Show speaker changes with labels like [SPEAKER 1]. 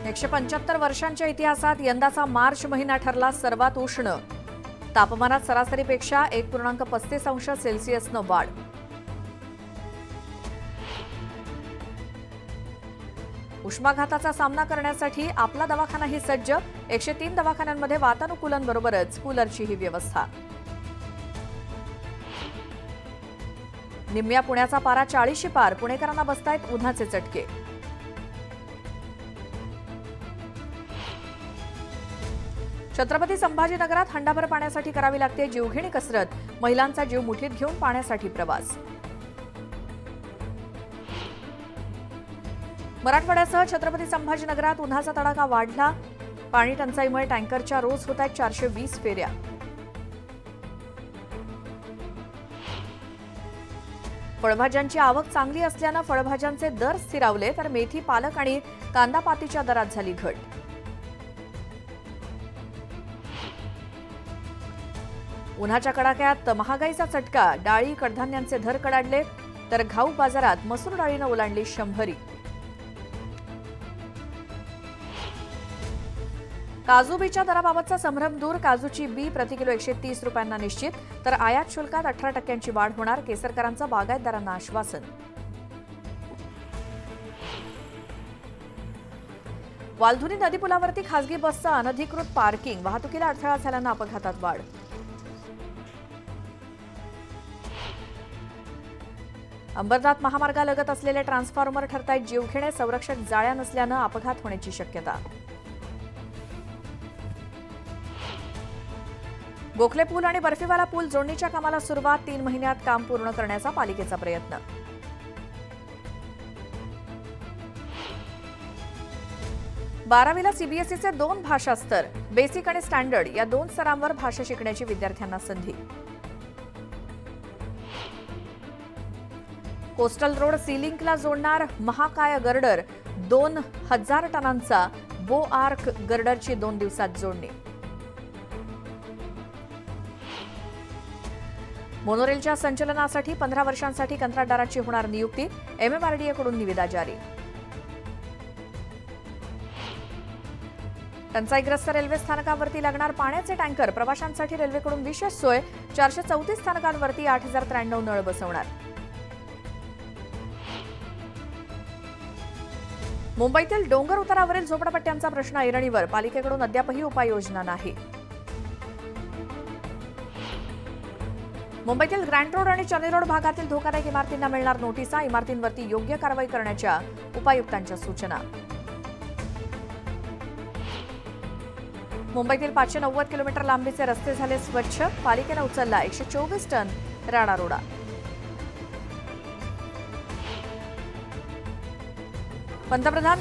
[SPEAKER 1] 175 वर्षांच्या इतिहासात यंदाचा मार्च महिना ठरला सर्वात उष्ण। तापमानात सरासरीपेक्षा 1.35 अंश सेल्सिअसनं वाढ। उष्माघाताचा सामना करण्यासाठी आपला दवाखानाही सज्ज। 103 दवाखान्यांमध्ये वातानुकूलनबरोबरच कूलरचीही व्यवस्था। निम्म्या पुण्याचा पारा 40शी पार। पुणेकरांना बसतायत उन्हाचे चटके। छत्रपती संभाजीनगरात हंडाभर पाण्यासाठी करावी लागते जीवघेणी कसरत। महिलांचा जीव मुठीत घेऊन पाण्यासाठी प्रवास। मराठवाड्यासह छत्रपती संभाजीनगरात उन्हाचा तडाखा वाढला। पाणी टंचाईमुळे टँकरच्या रोज होत आहेत 420 फेऱ्या। फळभाज्यांची आवक चांगली असल्यानं फळभाज्यांचे दर स्थिरावले, तर मेथी, पालक आणि कांदा पातीच्या दरात झाली घट। उन्हाच्या कडाक्यात महागाईचा चटका। डाळी, कडधान्यांचे दर कडाडले, तर घाऊक बाजारात मसूर डाळीनं ओलांडली 100. काजू बीच्या दराबाबतचा संभ्रम दूर। काजूची बी प्रति किलो 130 रुपयांना निश्चित, तर आयात शुल्कात 18% वाढ होणार। केसरकरांचं बागायतदारांना आश्वासन। वालधुनी नदीपुलावरती खासगी बसचं अनधिकृत पार्किंग। वाहतुकीला अडथळा झाल्यानं अपघातात वाढ। अंबरनाथ महामार्गालगत असलेले ट्रान्सफॉर्मर ठरतायत जीवघेणे। संरक्षक जाळ्या नसल्यानं अपघात होण्याची शक्यता। गोखले पूल आणि बर्फीवाला पूल जोडणीच्या कामाला सुरुवात। 3 महिन्यात काम पूर्ण करण्याचा पालिकेचा प्रयत्न। बारावीला सीबीएसईचे 2 भाषा स्तर, बेसिक आणि स्टँडर्ड या 2 स्तरांवर भाषा शिकण्याची विद्यार्थ्यांना संधी। कोस्टल रोड सी लिंकला जोडणार महाकाय गर्डर। 2000 टनांचा बो आर्क गर्डरची 2 दिवसात जोडणी। मोनोरेलच्या संचलनासाठी 15 वर्षांसाठी कंत्राटदाराची होणार नियुक्ती। MMRDA कडून निविदा जारी। टंचाईग्रस्त रेल्वे स्थानकावरती लागणार पाण्याचे टँकर। प्रवाशांसाठी रेल्वेकडून विशेष सोय। 434 स्थानकांवरती 8093 नळ बसवणार। मुंबईतील डोंगर उतारावरील झोपडपट्ट्यांचा प्रश्न ऐरणीवर। पालिकेकडून अद्यापही उपाययोजना नाही। मुंबईतील ग्रँड रोड आणि चर्नी रोड भागातील धोकादायक इमारतींना मिळणार नोटिसा। इमारतींवरती योग्य कारवाई करण्याच्या उपायुक्तांच्या सूचना। मुंबईतील 590 किलोमीटर लांबीचे रस्ते झाले स्वच्छ। पालिकेनं उचलला 124 टन राडारोडा। पंतप्रधान